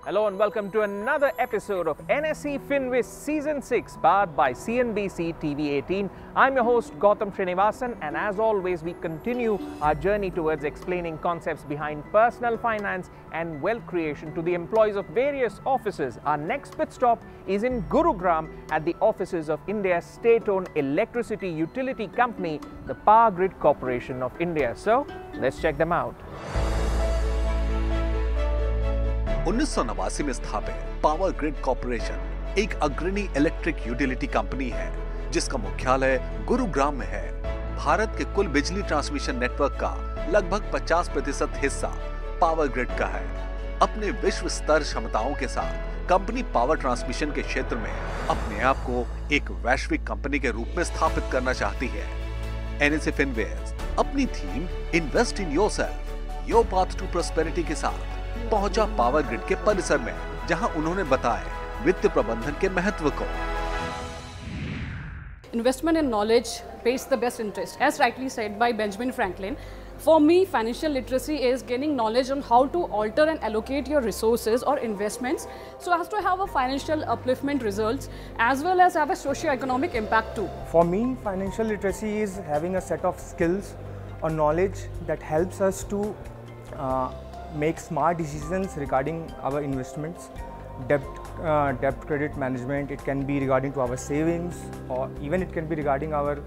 Hello and welcome to another episode of NSE Finwiz Season 6, powered by CNBC TV 18. I'm your host Gautam Srinivasan, and as always we continue our journey towards explaining concepts behind personal finance and wealth creation to the employees of various offices. Our next pit stop is in Gurugram at the offices of India's state-owned electricity utility company, the Power Grid Corporation of India. So let's check them out. 1989 में स्थापित power grid corporation एक अग्रणी electric utility company है जिसका मुख्यालय गुरुग्राम में है। भारत के कुल बिजली ट्रांसमिशन नेटवर्क का लगभग 50% हिस्सा पावर ग्रिड का है। अपने विश्व स्तर क्षमताओं के साथ कंपनी पावर ट्रांसमिशन के क्षेत्र में अपने आप को एक वैश्विक कंपनी के रूप में स्थापित करना चाहती है। NSE Finwiz अपनी theme invest in yourself, your path to prosperity के साथ पहुंचा पावर ग्रिड के परिसर में, जहां उन्होंने बताया वित्त प्रबंधन के महत्व को। Investment in knowledge pays the best interest, as rightly said by Benjamin Franklin. For me, financial literacy is gaining knowledge on how to alter and allocate your resources or investments so as to have a financial upliftment results as well as have a socio-economic impact too. For me, financial literacy is having a set of skills or knowledge that helps us to make smart decisions regarding our investments, debt credit management. It can be regarding to our savings, or even it can be regarding our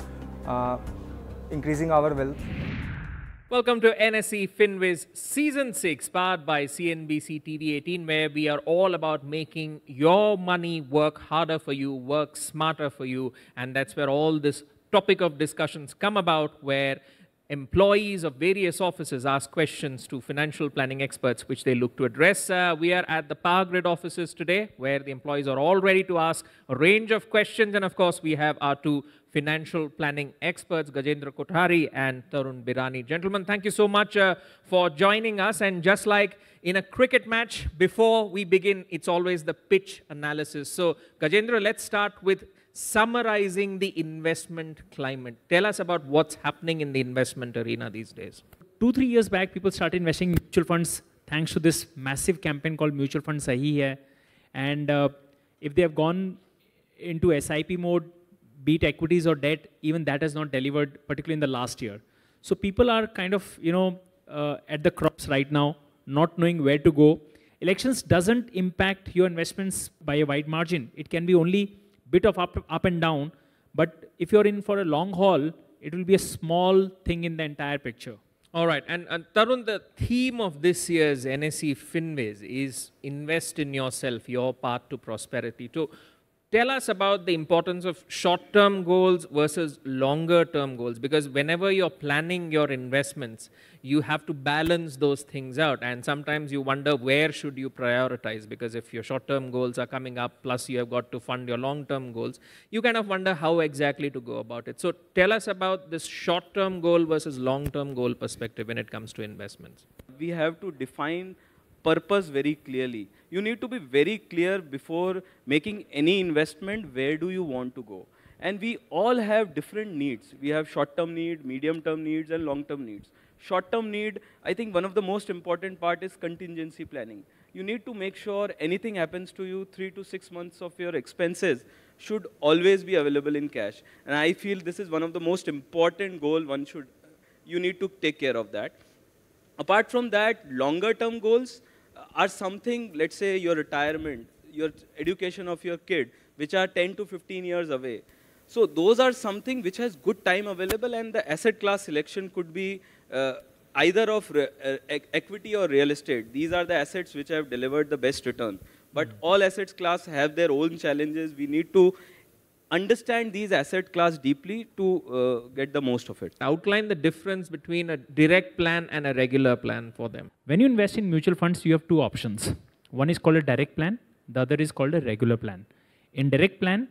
increasing our wealth. Welcome to NSE Finwiz Season 6, powered by CNBC TV 18, where we are all about making your money work harder for you, work smarter for you, and that's where all this topic of discussions come about, where employees of various offices ask questions to financial planning experts, which they look to address. We are at the Power Grid offices today, where the employees are all ready to ask a range of questions. And of course, we have our two financial planning experts, Gajendra Kothari and Tarun Birani. Gentlemen, thank you so much for joining us. And just like in a cricket match, before we begin, it's always the pitch analysis. So, Gajendra, let's start with summarizing the investment climate. Tell us about what's happening in the investment arena these days. 2-3 years back, people started investing in mutual funds thanks to this massive campaign called Mutual Fund Sahi Hai. And if they have gone into SIP mode, be it equities or debt, even that has not delivered, particularly in the last year. So people are kind of, at the crops right now, not knowing where to go. Elections doesn't impact your investments by a wide margin. It can be only bit of up and down, but if you're in for a long haul, it will be a small thing in the entire picture. All right, and Tarun, the theme of this year's NSE Finwiz is invest in yourself, your path to prosperity. So tell us about the importance of short-term goals versus longer-term goals, because whenever you're planning your investments, you have to balance those things out, and sometimes you wonder where should you prioritize, because if your short-term goals are coming up, plus you have got to fund your long-term goals, you kind of wonder how exactly to go about it. So tell us about this short-term goal versus long-term goal perspective when it comes to investments. We have to define purpose very clearly. You need to be very clear before making any investment, where do you want to go? And we all have different needs. We have short-term need, medium-term needs, and long-term needs. Short-term need, I think one of the most important part is contingency planning. You need to make sure anything happens to you, 3 to 6 months of your expenses should always be available in cash. And I feel this is one of the most important goal you need to take care of that. Apart from that, longer-term goals are something, let's say your retirement, your education of your kid, which are 10 to 15 years away. So those are something which has good time available, and the asset class selection could be either of equity or real estate. These are the assets which have delivered the best return. But all assets class have their own challenges. We need to understand these asset class deeply to get the most of it. Outline the difference between a direct plan and a regular plan for them. When you invest in mutual funds, you have two options. One is called a direct plan. The other is called a regular plan. In direct plan,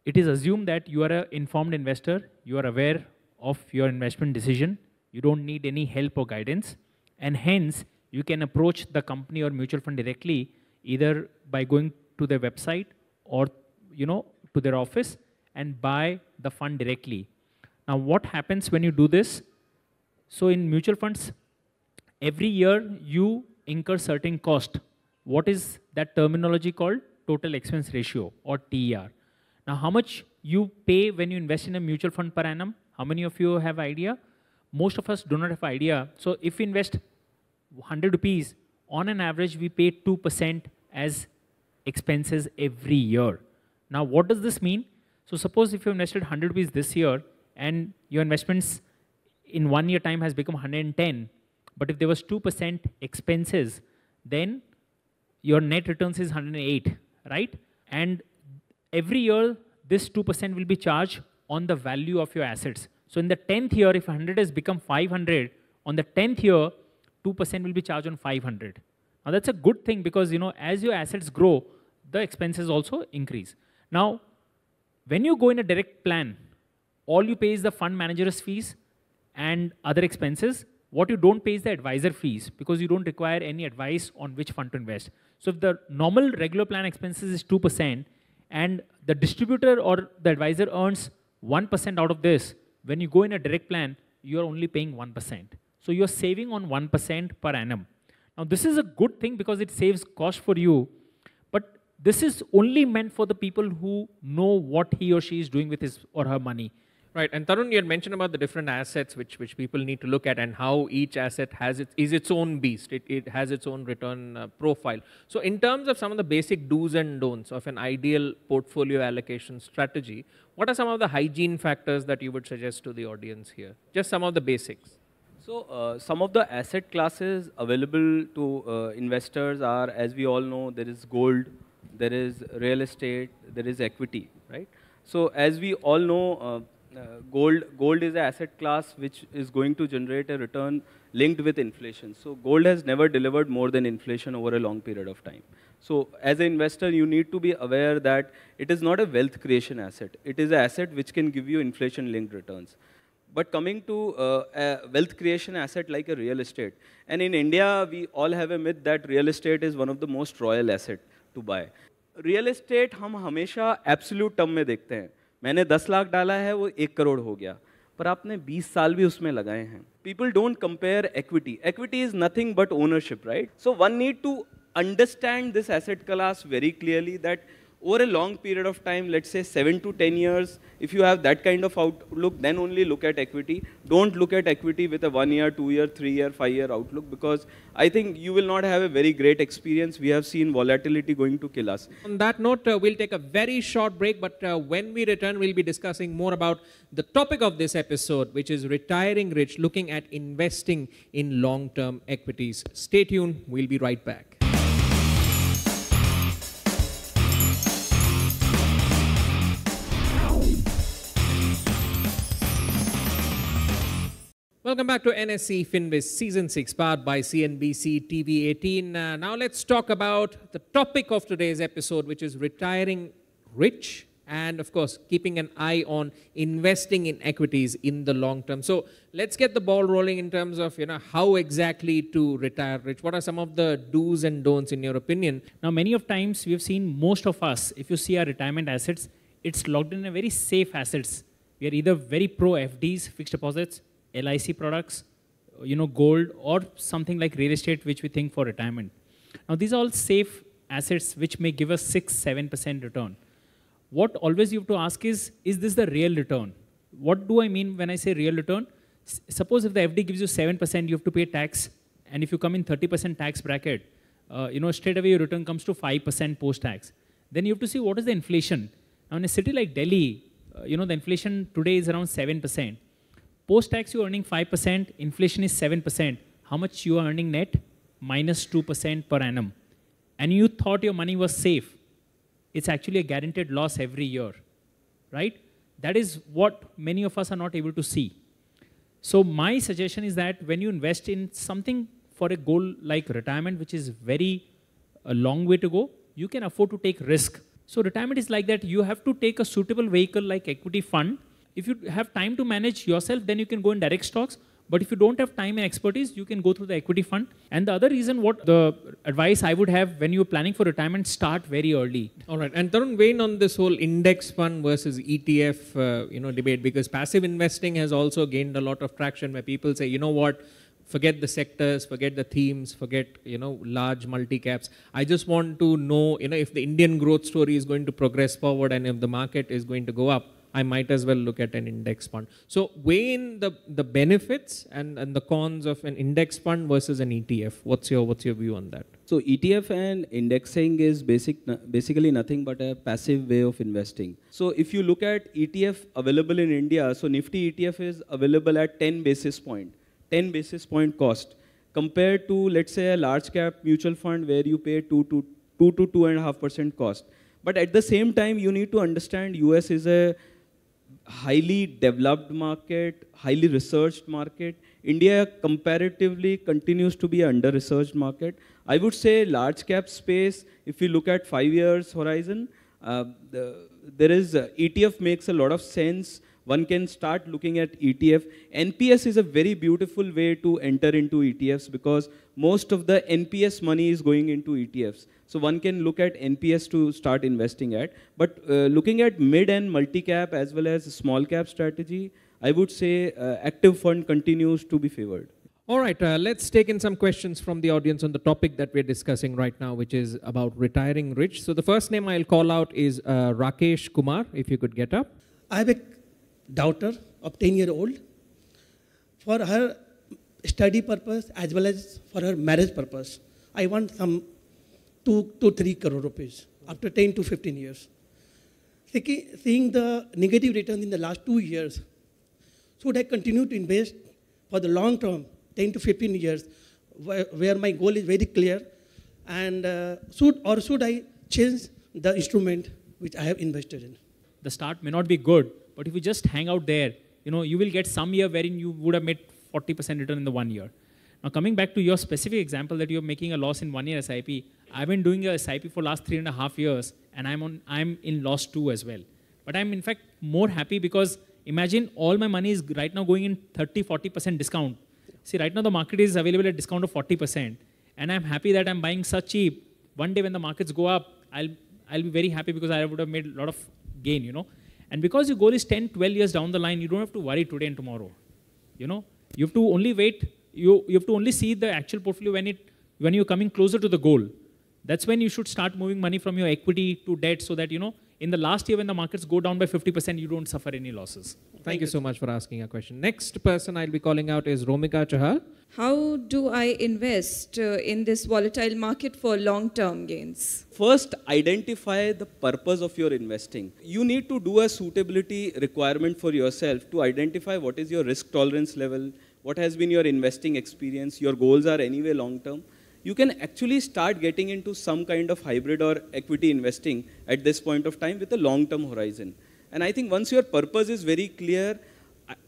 it is assumed that you are an informed investor. You are aware of your investment decision. You don't need any help or guidance. And hence, you can approach the company or mutual fund directly, either by going to their website or, to their office and buy the fund directly. Now, what happens when you do this? So in mutual funds, every year you incur certain cost what is that terminology called? Total expense ratio, or TER. Now, how much you pay when you invest in a mutual fund per annum? How many of you have idea? Most of us do not have idea. So if we invest 100 rupees, on an average, we pay 2% as expenses every year. Now, what does this mean? So suppose if you invested 100 rupees this year, and your investments in 1 year time has become 110, but if there was 2% expenses, then your net returns is 108, right? And every year, this 2% will be charged on the value of your assets. So in the 10th year, if 100 has become 500, on the 10th year, 2% will be charged on 500. Now that's a good thing because as your assets grow, the expenses also increase. Now, when you go in a direct plan, all you pay is the fund manager's fees and other expenses. What you don't pay is the advisor fees because you don't require any advice on which fund to invest. So if the normal regular plan expenses is 2% and the distributor or the advisor earns 1% out of this, when you go in a direct plan, you're only paying 1%. So you're saving on 1% per annum. Now this is a good thing because it saves cost for you, but this is only meant for the people who know what he or she is doing with his or her money. Right, and Tarun, you had mentioned about the different assets which people need to look at and how each asset is its own beast. It has its own return profile. So in terms of some of the basic do's and don'ts of an ideal portfolio allocation strategy, what are some of the hygiene factors that you would suggest to the audience here? Just some of the basics. So some of the asset classes available to investors are, as we all know, there is gold, there is real estate, there is equity, right? So as we all know, gold is an asset class which is going to generate a return linked with inflation. So gold has never delivered more than inflation over a long period of time. So as an investor, you need to be aware that it is not a wealth creation asset. It is an asset which can give you inflation linked returns. But coming to a wealth creation asset like a real estate, and in India, we all have a myth that real estate is one of the most royal asset to buy. Real estate हम हमेशा absolute term में देखते हैं. मैंने 10 लाख डाला है, वो 1 करोड़ हो गया. पर आपने 20 साल भी उसमें लगाए हैं. People don't compare equity. Equity is nothing but ownership, right? So one need to understand this asset class very clearly that over a long period of time, let's say 7 to 10 years, if you have that kind of outlook, then only look at equity. Don't look at equity with a 1 year, 2 year, 3 year, 5 year outlook because I think you will not have a very great experience. We have seen volatility going to kill us. On that note, we'll take a very short break, but when we return, we'll be discussing more about the topic of this episode, which is retiring rich, looking at investing in long-term equities. Stay tuned. We'll be right back. Welcome back to NSE Finwiz Season 6, powered by CNBC TV 18. Now let's talk about the topic of today's episode, which is retiring rich and, of course, keeping an eye on investing in equities in the long term. So let's get the ball rolling in terms of, how exactly to retire rich. What are some of the do's and don'ts in your opinion? Now, many of times we have seen most of us, if you see our retirement assets, it's locked in a very safe assets. We are either very pro FDs, fixed deposits, LIC products, gold, or something like real estate, which we think for retirement. Now, these are all safe assets which may give us 6-7% return. What always you have to ask is this the real return? What do I mean when I say real return? Suppose if the FD gives you 7%, you have to pay tax, and if you come in 30% tax bracket, straight away your return comes to 5% post-tax. Then you have to see what is the inflation. Now, in a city like Delhi, the inflation today is around 7%. Post-tax, you're earning 5%, inflation is 7%. How much you are earning net? Minus 2% per annum. And you thought your money was safe. It's actually a guaranteed loss every year, right? That is what many of us are not able to see. So my suggestion is that when you invest in something for a goal like retirement, which is a long way to go, you can afford to take risk. So retirement is like that. You have to take a suitable vehicle like equity fund. If you have time to manage yourself, then you can go in direct stocks. But if you don't have time and expertise, you can go through the equity fund. And the other reason, what the advice I would have when you're planning for retirement, start very early. All right. And Tarun, weigh in on this whole index fund versus ETF, debate, because passive investing has also gained a lot of traction where people say, Forget the sectors, forget the themes, forget, large multi-caps. I just want to know, if the Indian growth story is going to progress forward and if the market is going to go up, I might as well look at an index fund. So weigh in the benefits and the cons of an index fund versus an ETF. What's your view on that? So ETF and indexing is basically nothing but a passive way of investing. So if you look at ETF available in India, so Nifty ETF is available at 10 basis point cost, compared to, let's say, a large cap mutual fund where you pay 2 to 2.5% cost. But at the same time, you need to understand US is a highly developed market, highly researched market. India comparatively continues to be an under-researched market. I would say large cap space, if you look at 5 years horizon, ETF makes a lot of sense. One can start looking at ETF. NPS is a very beautiful way to enter into ETFs because most of the NPS money is going into ETFs. So one can look at NPS to start investing at. But looking at mid and multi-cap as well as small cap strategy, I would say active fund continues to be favored. All right, let's take in some questions from the audience on the topic that we're discussing right now, which is about retiring rich. So the first name I'll call out is Rakesh Kumar, if you could get up. I have a daughter of 10-year-old. For her study purpose as well as for her marriage purpose, I want some 2 to 3 crore rupees after 10 to 15 years. Seeing the negative returns in the last 2 years, should I continue to invest for the long term, 10 to 15 years, where my goal is very clear, and should I change the instrument which I have invested in? The start may not be good, but if you just hang out there, you will get some year wherein you would have made 40% return in the 1 year. Now coming back to your specific example that you're making a loss in 1 year SIP, I've been doing a SIP for last 3.5 years and I'm in loss too as well. But I'm in fact more happy because imagine all my money is right now going in 30-40% discount. See, right now the market is available at discount of 40% and I'm happy that I'm buying such cheap. One day when the markets go up, I'll be very happy because I would have made a lot of gain, And because your goal is 10, 12 years down the line, you don't have to worry today and tomorrow. You have to only wait. You have to only see the actual portfolio when you're coming closer to the goal. That's when you should start moving money from your equity to debt so that, in the last year when the markets go down by 50%, you don't suffer any losses. Thank you so much for asking a question. Next person I'll be calling out is Romika Chahal. How do I invest in this volatile market for long-term gains? First, identify the purpose of your investing. You need to do a suitability requirement for yourself to identify what is your risk tolerance level, what has been your investing experience, your goals are anyway long-term. You can actually start getting into some kind of hybrid or equity investing at this point of time with a long-term horizon. And I think once your purpose is very clear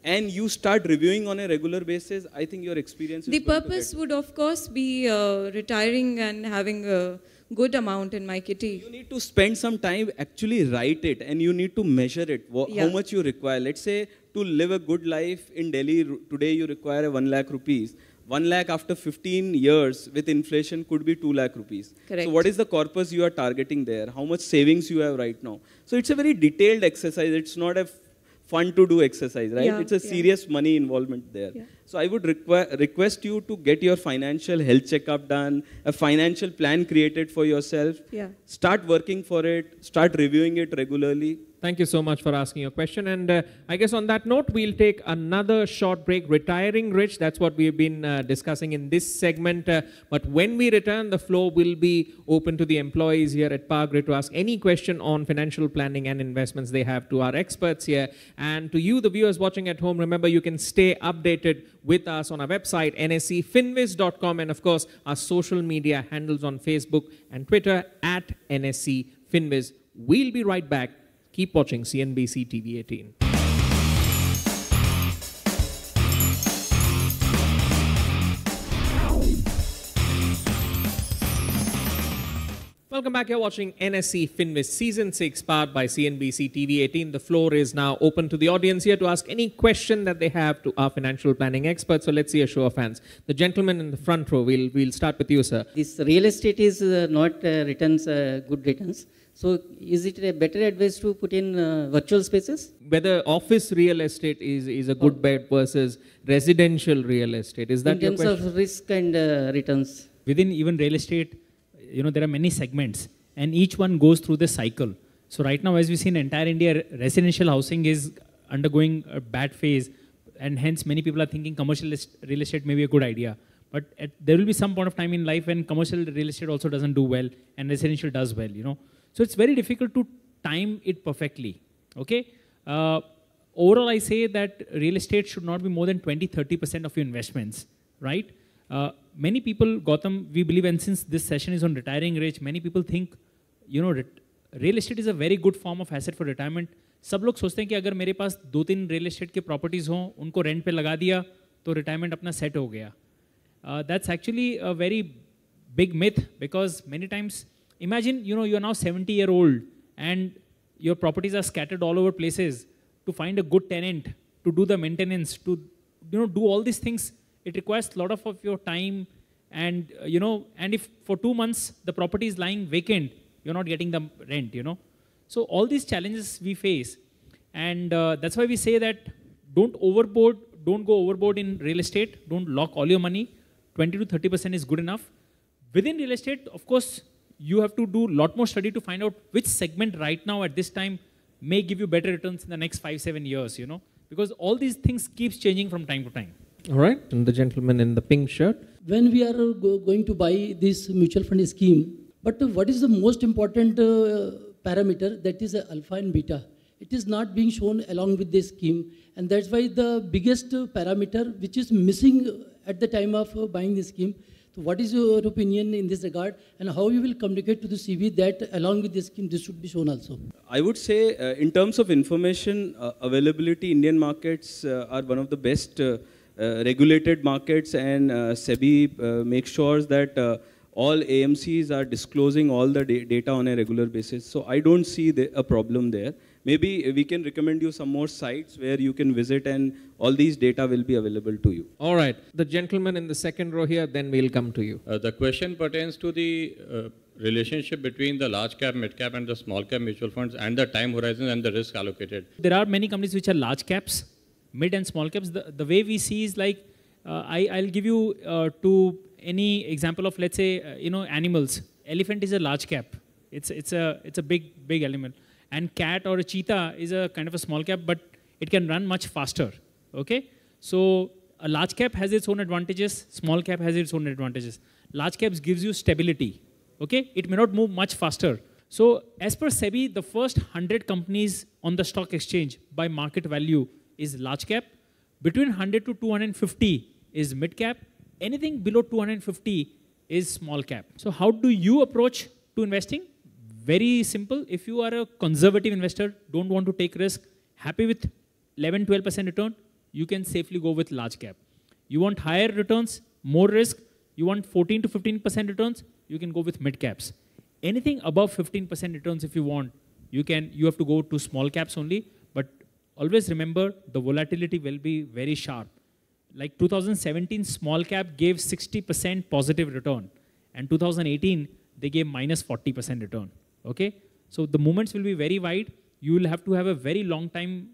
and you start reviewing on a regular basis, I think your experience is The purpose would of course be retiring and having a good amount in my kitty. You need to spend some time, actually write it, and you need to measure it, how much you require. Let's say to live a good life in Delhi, today you require 1 lakh rupees. 1 lakh after 15 years with inflation could be 2 lakh rupees. Correct. So what is the corpus you are targeting there? How much savings you have right now? So it's a very detailed exercise. It's not a fun to do exercise, right? Yeah, it's a serious money involvement there. Yeah. So I would request you to get your financial health checkup done, a financial plan created for yourself. Yeah. Start working for it, start reviewing it regularly. Thank you so much for asking your question. And I guess on that note, we'll take another short break. Retiring rich, that's what we've been discussing in this segment. But when we return, the floor will be open to the employees here at Power Grid to ask any question on financial planning and investments they have to our experts here. And to you, the viewers watching at home, remember you can stay updated with us on our website, nscfinwiz.com, and of course, our social media handles on Facebook and Twitter at nscfinwiz. We'll be right back. Keep watching CNBC TV 18. Welcome back. You're watching NSE Finwiz Season 6, powered by CNBC TV 18. The floor is now open to the audience here to ask any question that they have to our financial planning experts. So let's see a show of hands. The gentleman in the front row, we'll start with you, sir. This real estate is not returns, good returns. So is it a better advice to put in virtual spaces? Whether office real estate is a good bet versus residential real estate. Is that your question? In terms of risk and returns. Within even real estate, there are many segments and each one goes through the cycle. So right now, as we see in entire India, residential housing is undergoing a bad phase, and hence many people are thinking commercial real estate may be a good idea. But there will be some point of time in life when commercial real estate also doesn't do well and residential does well, So it's very difficult to time it perfectly, okay? Overall, I say that real estate should not be more than 20-30% of your investments, right? Many people, Gautam, we believe, and since this session is on retiring age, many people think, real estate is a very good form of asset for retirement. सब लोग सोचते हैं कि अगर मेरे पास 2-3 real estate के properties हों, उनको rent पे लगा दिया, तो retirement अपना set हो गया. That's actually a very big myth, because many times, imagine, you're now 70-year-old and your properties are scattered all over places. To find a good tenant, to do the maintenance, to do all these things, it requires a lot of your time. And and if for 2 months the property is lying vacant, you're not getting the rent. So all these challenges we face, and that's why we say that don't go overboard in real estate. Don't lock all your money. 20-30% is good enough. Within real estate, of course, you have to do a lot more study to find out which segment right now at this time may give you better returns in the next 5-7 years, because all these things keeps changing from time to time. All right, and the gentleman in the pink shirt. When we are going to buy this mutual fund scheme, but what is the most important parameter? That is alpha and beta. It is not being shown along with this scheme, and that's why the biggest parameter which is missing at the time of buying this scheme. So what is your opinion in this regard, and how you will communicate to the CV that along with this scheme this should be shown also? I would say in terms of information availability, Indian markets are one of the best regulated markets, and SEBI makes sure that all AMCs are disclosing all the data on a regular basis. So I don't see a problem there. Maybe we can recommend you some more sites where you can visit and all these data will be available to you. All right. The gentleman in the second row here, then we'll come to you. The question pertains to the relationship between the large cap, mid cap and the small cap mutual funds and the time horizon and the risk allocated. There are many companies which are large caps, mid and small caps. The way we see is like, I'll give you to any example of, let's say, animals. Elephant is a large cap. It's a big animal. And cat or a cheetah is a kind of a small cap, but it can run much faster, okay? So a large cap has its own advantages, small cap has its own advantages. Large caps gives you stability, okay? It may not move much faster. So as per SEBI, the first 100 companies on the stock exchange by market value is large cap. Between 100 to 250 is mid cap. Anything below 250 is small cap. So how do you approach to investing? Very simple. If you are a conservative investor, don't want to take risk, happy with 11-12% return, you can safely go with large cap. You want higher returns, more risk, you want 14 to 15% returns, you can go with mid caps. Anything above 15% returns if you want, you have to go to small caps only, but always remember the volatility will be very sharp. Like 2017, small cap gave 60% positive return, and 2018, they gave minus 40% return. Okay, so the movements will be very wide. You will have to have a very long time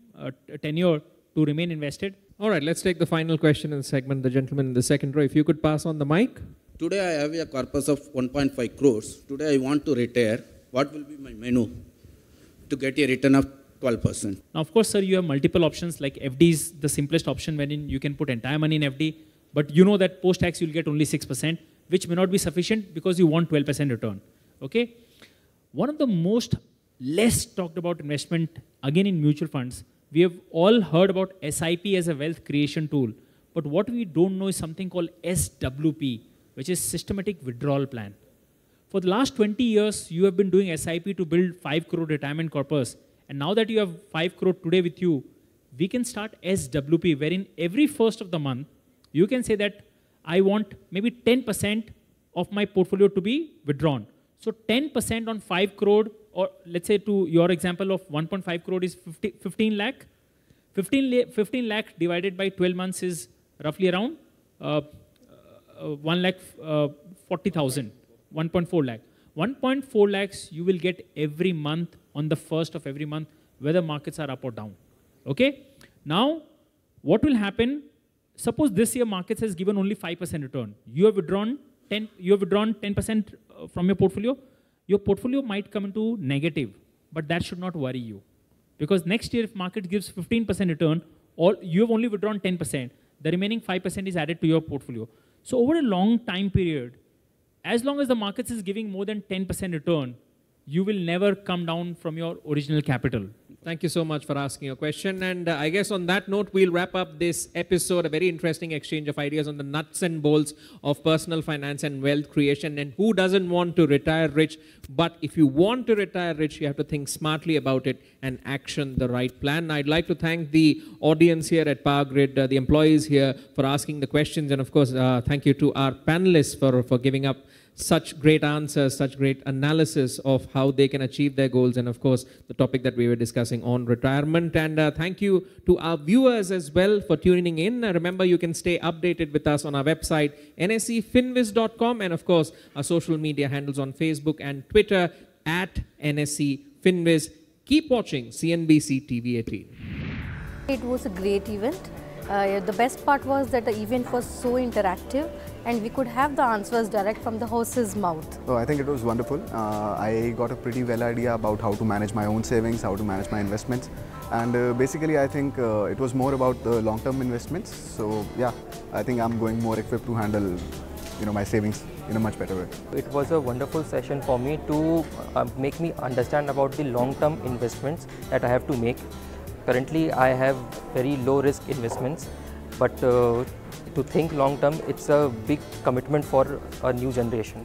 tenure to remain invested. All right, let's take the final question in the segment. The gentleman in the second row, if you could pass on the mic. Today I have a corpus of 1.5 crores. Today I want to retire. What will be my menu to get a return of 12%? Now, of course, sir, you have multiple options. Like FD is the simplest option wherein you can put entire money in FD, but you know that post-tax you'll get only 6%, which may not be sufficient because you want 12% return. Okay. One of the most less talked about investment, again in mutual funds, we have all heard about SIP as a wealth creation tool. But what we don't know is something called SWP, which is Systematic Withdrawal Plan. For the last 20 years, you have been doing SIP to build 5 crore retirement corpus. And now that you have 5 crore today with you, we can start SWP, wherein every first of the month, you can say that I want maybe 10% of my portfolio to be withdrawn. So 10% on 5 crore, or let's say to your example of 1.5 crore is 15 lakh. 15 lakh divided by 12 months is roughly around 1 lakh 40,000, 1.4 lakh. 1.4 lakhs you will get every month on the 1st of every month, whether markets are up or down. Okay? Now, what will happen? Suppose this year markets has given only 5% return. You have withdrawn 10% from your portfolio. Your portfolio might come into negative, but that should not worry you. Because next year, if market gives 15% return, or you have only withdrawn 10%, the remaining 5% is added to your portfolio. So over a long time period, as long as the markets is giving more than 10% return, you will never come down from your original capital. Thank you so much for asking your question. And I guess on that note, we'll wrap up this episode, a very interesting exchange of ideas on the nuts and bolts of personal finance and wealth creation. And who doesn't want to retire rich? But if you want to retire rich, you have to think smartly about it and action the right plan. I'd like to thank the audience here at Power Grid, the employees here for asking the questions. And of course, thank you to our panelists for giving up such great answers, such great analysis of how they can achieve their goals, and of course the topic that we were discussing on retirement. And thank you to our viewers as well for tuning in. Remember, you can stay updated with us on our website nsefinwiz.com, and of course our social media handles on Facebook and Twitter at NSE Finwiz. Keep watching CNBC TV 18. It was a great event. The best part was that the event was so interactive and we could have the answers direct from the horse's mouth. Oh, I think it was wonderful. I got a pretty well idea about how to manage my own savings, how to manage my investments, and basically I think it was more about the long-term investments. So yeah, I think I'm going more equipped to handle my savings in a much better way. It was a wonderful session for me to make me understand about the long-term investments that I have to make. Currently, I have very low-risk investments, but to think long-term, it's a big commitment for a new generation.